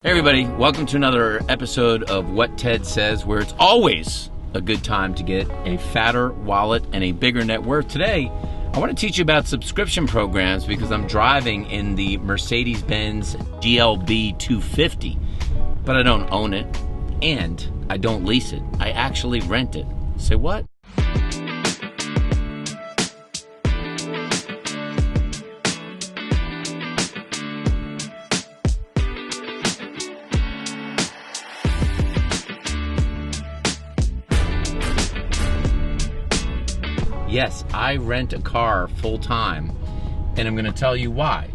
Hey everybody, welcome to another episode of What Ted Says, where it's always a good time to get a fatter wallet and a bigger net worth. Today, I want to teach you about subscription programs because I'm driving in the Mercedes-Benz GLB 250, but I don't own it and I don't lease it. I actually rent it. Say what? Yes, I rent a car full time, and I'm going to tell you why.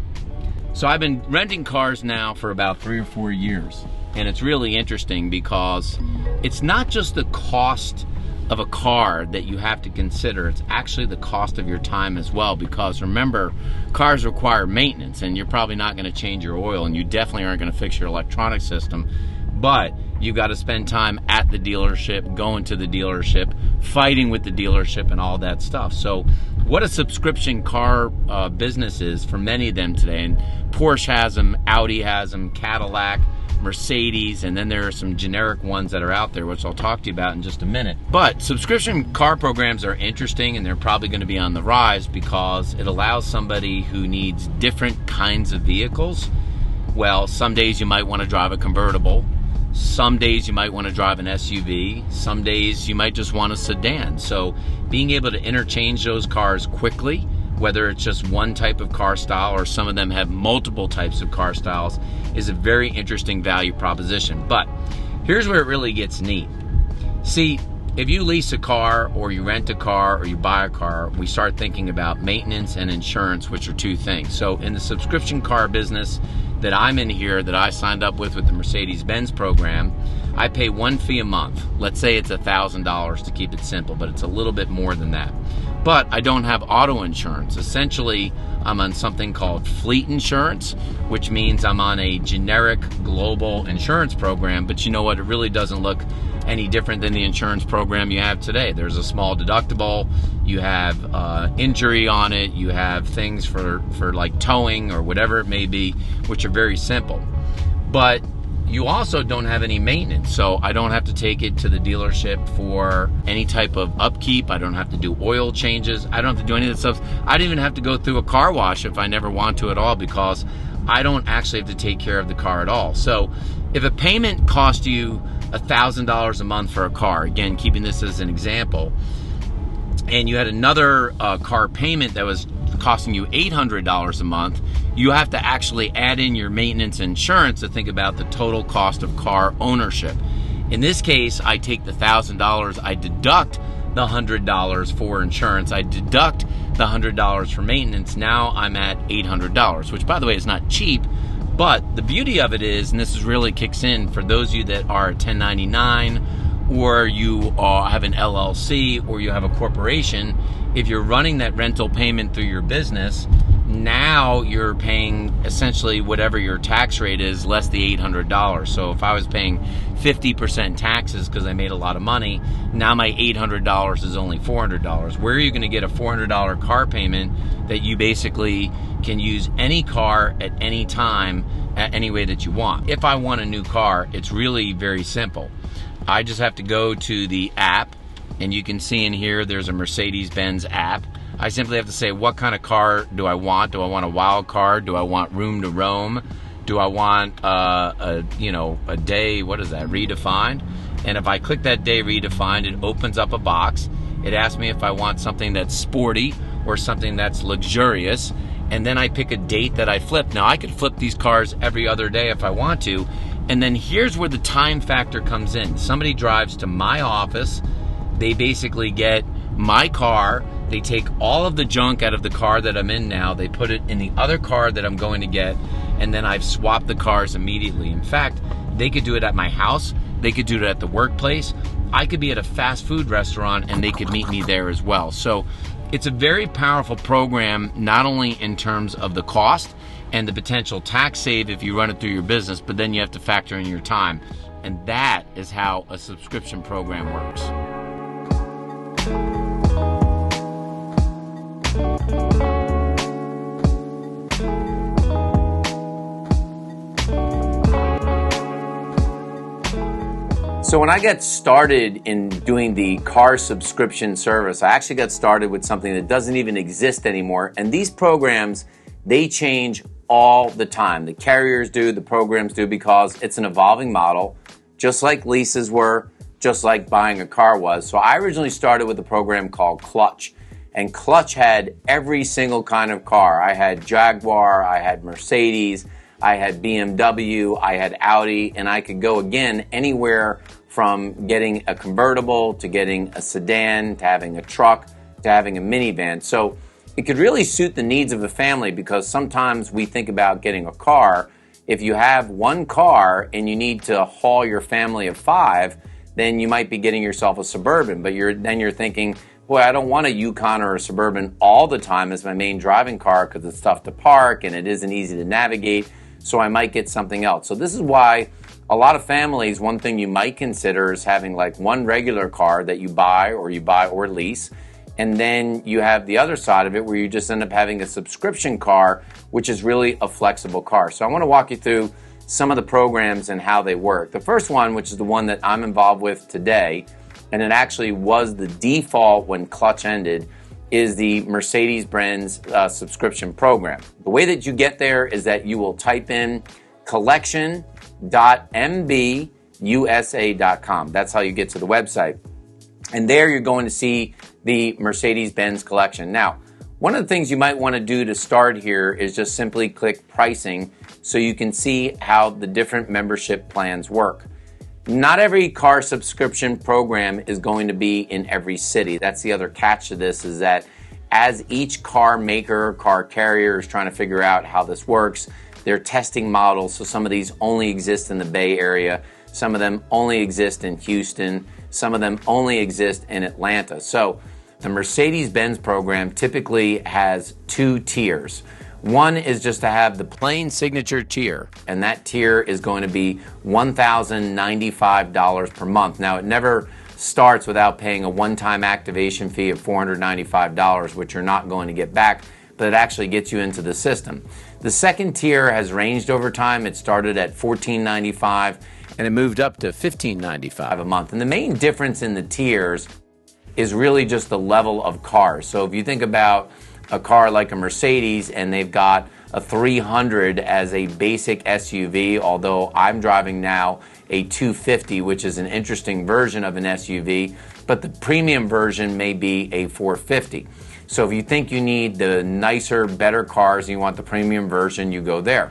So I've been renting cars now for about 3 or 4 years, and it's really interesting because it's not just the cost of a car that you have to consider, it's actually the cost of your time as well, because remember, cars require maintenance, and you're probably not going to change your oil, and you definitely aren't going to fix your electronic system, but you've got to spend time at the dealership, going to the dealership, fighting with the dealership and all that stuff. So what a subscription car business is for many of them today, and Porsche has them, Audi has them, Cadillac, Mercedes, and then there are some generic ones that are out there, which I'll talk to you about in just a minute. But subscription car programs are interesting, and they're probably going to be on the rise because it allows somebody who needs different kinds of vehicles. Well, some days you might want to drive a convertible. Some days you might want to drive an SUV. Some days you might just want a sedan. So being able to interchange those cars quickly, whether it's just one type of car style or some of them have multiple types of car styles, is a very interesting value proposition. But here's where it really gets neat. See, if you lease a car or you rent a car or you buy a car, we start thinking about maintenance and insurance, which are two things. So in the subscription car business that I'm in here, that I signed up with the Mercedes-Benz program, I pay one fee a month. Let's say it's $1,000 to keep it simple, but it's a little bit more than that. But I don't have auto insurance. Essentially, I'm on something called fleet insurance, which means I'm on a generic global insurance program, but you know what? It really doesn't look any different than the insurance program you have today. There's a small deductible, you have injury on it, you have things for like towing or whatever it may be, which are very simple. But you also don't have any maintenance, so I don't have to take it to the dealership for any type of upkeep. I don't have to do oil changes. I don't have to do any of that stuff. I don't even have to go through a car wash if I never want to at all, because I don't actually have to take care of the car at all. So if a payment costs you $1,000 a month for a car, again, keeping this as an example, and you had another car payment that was costing you $800 a month, you have to actually add in your maintenance insurance to think about the total cost of car ownership. In this case, I take the $1,000, I deduct the $100 for insurance, I deduct the $100 for maintenance. Now I'm at $800, which, by the way, is not cheap. But the beauty of it is, and this is really kicks in for those of you that are 1099, or you have an LLC, or you have a corporation, if you're running that rental payment through your business, now you're paying essentially whatever your tax rate is less the $800. So if I was paying 50% taxes because I made a lot of money, now my $800 is only $400. Where are you going to get a $400 car payment that you basically can use any car at any time, any way that you want? If I want a new car, it's really very simple. I just have to go to the app, and you can see in here there's a Mercedes-Benz app. I simply have to say, what kind of car do I want? Do I want a wild card? Do I want room to roam? Do I want a day, what is that, redefined? And if I click that day redefined, it opens up a box. It asks me if I want something that's sporty or something that's luxurious, and then I pick a date that I flip. Now I could flip these cars every other day if I want to, and then here's where the time factor comes in. Somebody drives to my office, they basically get my car, they take all of the junk out of the car that I'm in now, they put it in the other car that I'm going to get, and then I've swapped the cars immediately. In fact, they could do it at my house, they could do it at the workplace, I could be at a fast food restaurant and they could meet me there as well. So it's a very powerful program, not only in terms of the cost and the potential tax save if you run it through your business, but then you have to factor in your time. And that is how a subscription program works. So when I got started in doing the car subscription service, I actually got started with something that doesn't even exist anymore. And these programs, they change all the time. The carriers do, the programs do, because it's an evolving model, just like leases were, just like buying a car was. So I originally started with a program called Clutch. And Clutch had every single kind of car. I had Jaguar, I had Mercedes, I had BMW, I had Audi, and I could go again anywhere from getting a convertible to getting a sedan to having a truck to having a minivan. So it could really suit the needs of the family, because sometimes we think about getting a car. If you have one car and you need to haul your family of 5, then you might be getting yourself a Suburban, but then you're thinking, boy, I don't want a Yukon or a Suburban all the time as my main driving car because it's tough to park and it isn't easy to navigate, so I might get something else. So this is why a lot of families, one thing you might consider is having like one regular car that you buy or lease, and then you have the other side of it where you just end up having a subscription car, which is really a flexible car. So I want to walk you through some of the programs and how they work. The first one, which is the one that I'm involved with today, and it actually was the default when Clutch ended, is the Mercedes-Benz subscription program. The way that you get there is that you will type in collection.mbusa.com. That's how you get to the website. And there you're going to see the Mercedes-Benz collection. Now, one of the things you might want to do to start here is just simply click pricing so you can see how the different membership plans work. Not every car subscription program is going to be in every city. That's the other catch to this, is that as each car maker, car carrier is trying to figure out how this works, they're testing models. So some of these only exist in the Bay Area. Some of them only exist in Houston. Some of them only exist in Atlanta. So the Mercedes-Benz program typically has 2 tiers. One is just to have the plain signature tier, and that tier is going to be $1,095 per month. Now, it never starts without paying a one-time activation fee of $495, which you're not going to get back, but it actually gets you into the system. The second tier has ranged over time. It started at $1495, and it moved up to $1595 a month. And the main difference in the tiers is really just the level of cars. So if you think about a car like a Mercedes and they've got a 300 as a basic SUV, although I'm driving now a 250, which is an interesting version of an SUV, but the premium version may be a 450. So if you think you need the nicer, better cars and you want the premium version, you go there.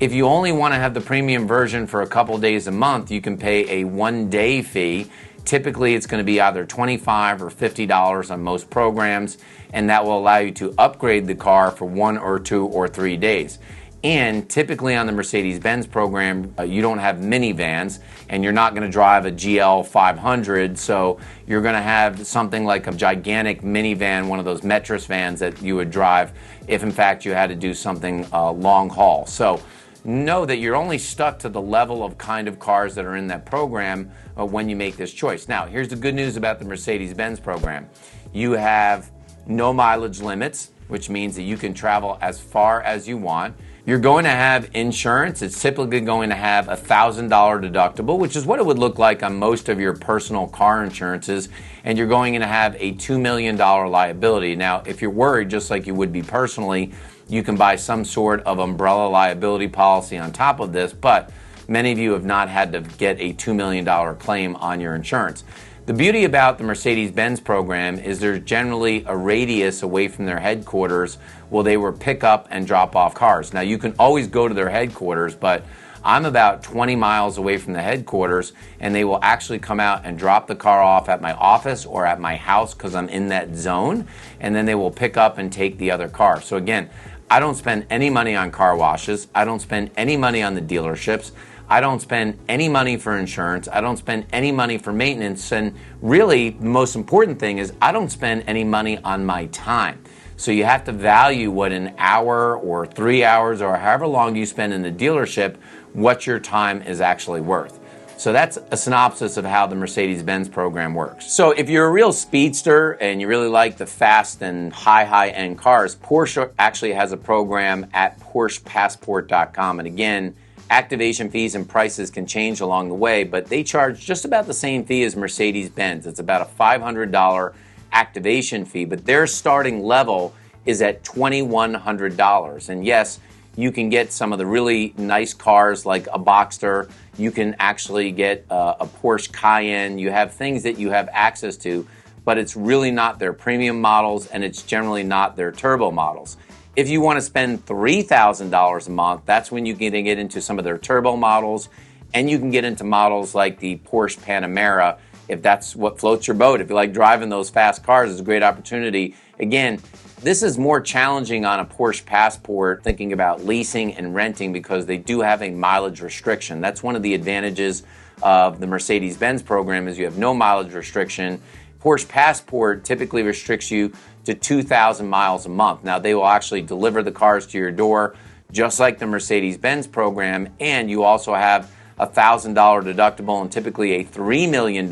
If you only want to have the premium version for a couple days a month, you can pay a one-day fee. Typically, it's going to be either $25 or $50 on most programs, and that will allow you to upgrade the car for 1 or 2 or 3 days. And typically on the Mercedes-Benz program, you don't have minivans, and you're not going to drive a GL 500, so you're going to have something like a gigantic minivan, one of those Metris vans that you would drive if, in fact, you had to do something long haul. So know that you're only stuck to the level of kind of cars that are in that program when you make this choice. Now, here's the good news about the Mercedes-Benz program. You have no mileage limits, which means that you can travel as far as you want. You're going to have insurance. It's typically going to have a $1,000 deductible, which is what it would look like on most of your personal car insurances. And you're going to have a $2 million liability. Now, if you're worried, just like you would be personally, you can buy some sort of umbrella liability policy on top of this, but many of you have not had to get a $2 million claim on your insurance. The beauty about the Mercedes-Benz program is there's generally a radius away from their headquarters where they will pick up and drop off cars. Now, you can always go to their headquarters, but I'm about 20 miles away from the headquarters, and they will actually come out and drop the car off at my office or at my house because I'm in that zone, and then they will pick up and take the other car. So again, I don't spend any money on car washes. I don't spend any money on the dealerships. I don't spend any money for insurance. I don't spend any money for maintenance. And really, the most important thing is I don't spend any money on my time. So you have to value what an hour or 3 hours or however long you spend in the dealership, what your time is actually worth. So that's a synopsis of how the Mercedes-Benz program works. So if you're a real speedster and you really like the fast and high-end cars, Porsche actually has a program at PorschePassport.com. And again, Activation fees and prices can change along the way, but they charge just about the same fee as Mercedes-Benz. It's about a $500 activation fee, but their starting level is at $2,100. And yes, you can get some of the really nice cars like a Boxster. You can actually get a Porsche Cayenne. You have things that you have access to, but it's really not their premium models, and it's generally not their turbo models. If you want to spend $3,000 a month, that's when you can get into some of their turbo models, and you can get into models like the Porsche Panamera, if that's what floats your boat. If you like driving those fast cars, it's a great opportunity. Again, this is more challenging on a Porsche Passport, thinking about leasing and renting, because they do have a mileage restriction. That's one of the advantages of the Mercedes-Benz program, is you have no mileage restriction. Porsche Passport typically restricts you to 2,000 miles a month. Now, they will actually deliver the cars to your door, just like the Mercedes-Benz program, and you also have a $1,000 deductible and typically a $3 million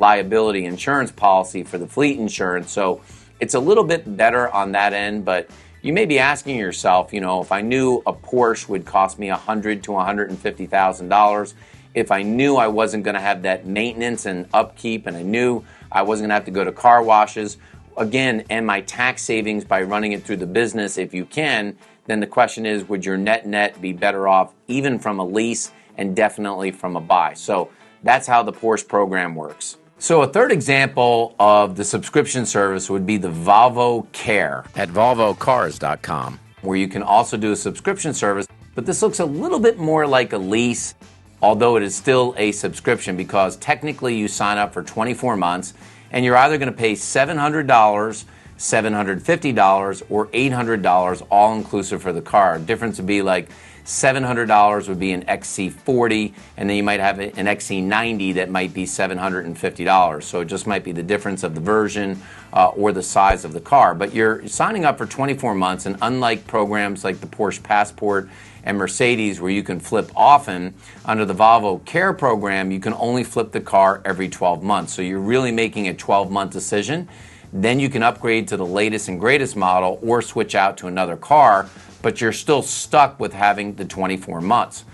liability insurance policy for the fleet insurance. So it's a little bit better on that end, but you may be asking yourself, if I knew a Porsche would cost me $100,000 to $150,000, if I knew I wasn't going to have that maintenance and upkeep, and I knew I wasn't going to have to go to car washes, again, and my tax savings by running it through the business, if you can, then the question is, would your net be better off even from a lease and definitely from a buy? So that's how the Porsche program works. So a third example of the subscription service would be the Volvo Care at volvocars.com, where you can also do a subscription service, but this looks a little bit more like a lease, although it is still a subscription, because technically you sign up for 24 months and you're either going to pay $700, $750, or $800 all inclusive for the car. The difference would be like $700 would be an XC40, and then you might have an XC90 that might be $750. So it just might be the difference of the version or the size of the car. But you're signing up for 24 months, and unlike programs like the Porsche Passport and Mercedes, where you can flip often, under the Volvo Care program, you can only flip the car every 12 months. So you're really making a 12-month decision. Then you can upgrade to the latest and greatest model or switch out to another car, but you're still stuck with having the 24 months.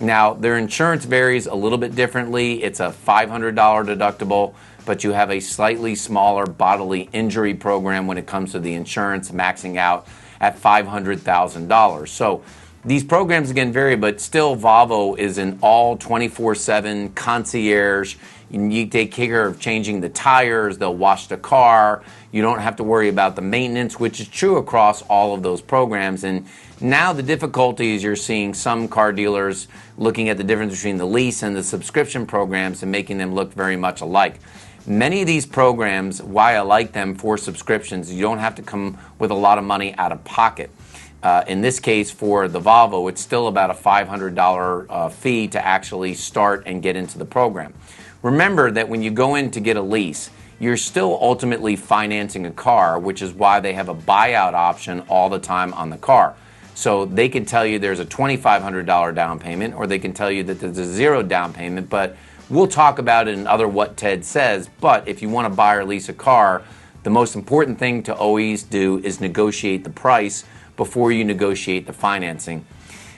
Now, their insurance varies a little bit differently. It's a $500 deductible, but you have a slightly smaller bodily injury program when it comes to the insurance, maxing out at $500,000. So these programs, again, vary, but still Volvo is an all 24/7 concierge. You take care of changing the tires, they'll wash the car. You don't have to worry about the maintenance, which is true across all of those programs. And now the difficulty is you're seeing some car dealers looking at the difference between the lease and the subscription programs and making them look very much alike. Many of these programs, why I like them for subscriptions, you don't have to come with a lot of money out of pocket. In this case, for the Volvo, it's still about a $500 fee to actually start and get into the program. Remember that when you go in to get a lease, you're still ultimately financing a car, which is why they have a buyout option all the time on the car. So they can tell you there's a $2,500 down payment, or they can tell you that there's a zero down payment, but we'll talk about it in other What Ted Says. But if you want to buy or lease a car, the most important thing to always do is negotiate the price before you negotiate the financing.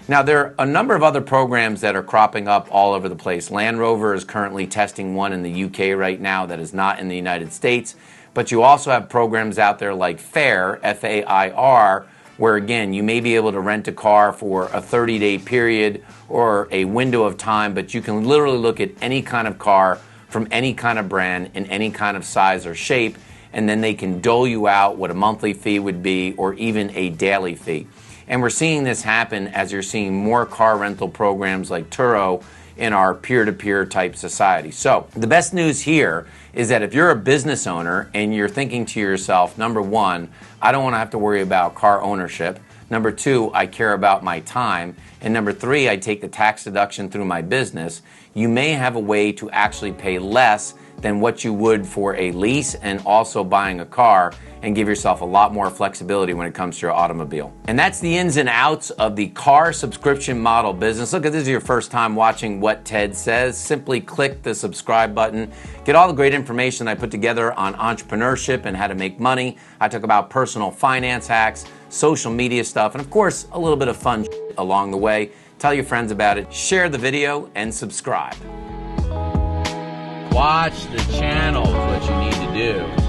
Now, there are a number of other programs that are cropping up all over the place. Land Rover is currently testing one in the UK right now that is not in the United States. But you also have programs out there like Fair, F-A-I-R, where, again, you may be able to rent a car for a 30-day period or a window of time, but you can literally look at any kind of car from any kind of brand in any kind of size or shape, and then they can dole you out what a monthly fee would be or even a daily fee. And we're seeing this happen as you're seeing more car rental programs like Turo in our peer-to-peer type society. So the best news here is that if you're a business owner and you're thinking to yourself, number one, I don't want to have to worry about car ownership. Number two, I care about my time. And number three, I take the tax deduction through my business. You may have a way to actually pay less than what you would for a lease and also buying a car, and give yourself a lot more flexibility when it comes to your automobile. And that's the ins and outs of the car subscription model business. Look, if this is your first time watching What Ted Says, simply click the subscribe button. Get all the great information I put together on entrepreneurship and how to make money. I talk about personal finance hacks, social media stuff, and of course, a little bit of fun along the way. Tell your friends about it. Share the video and subscribe. Watch the channel is what you need to do.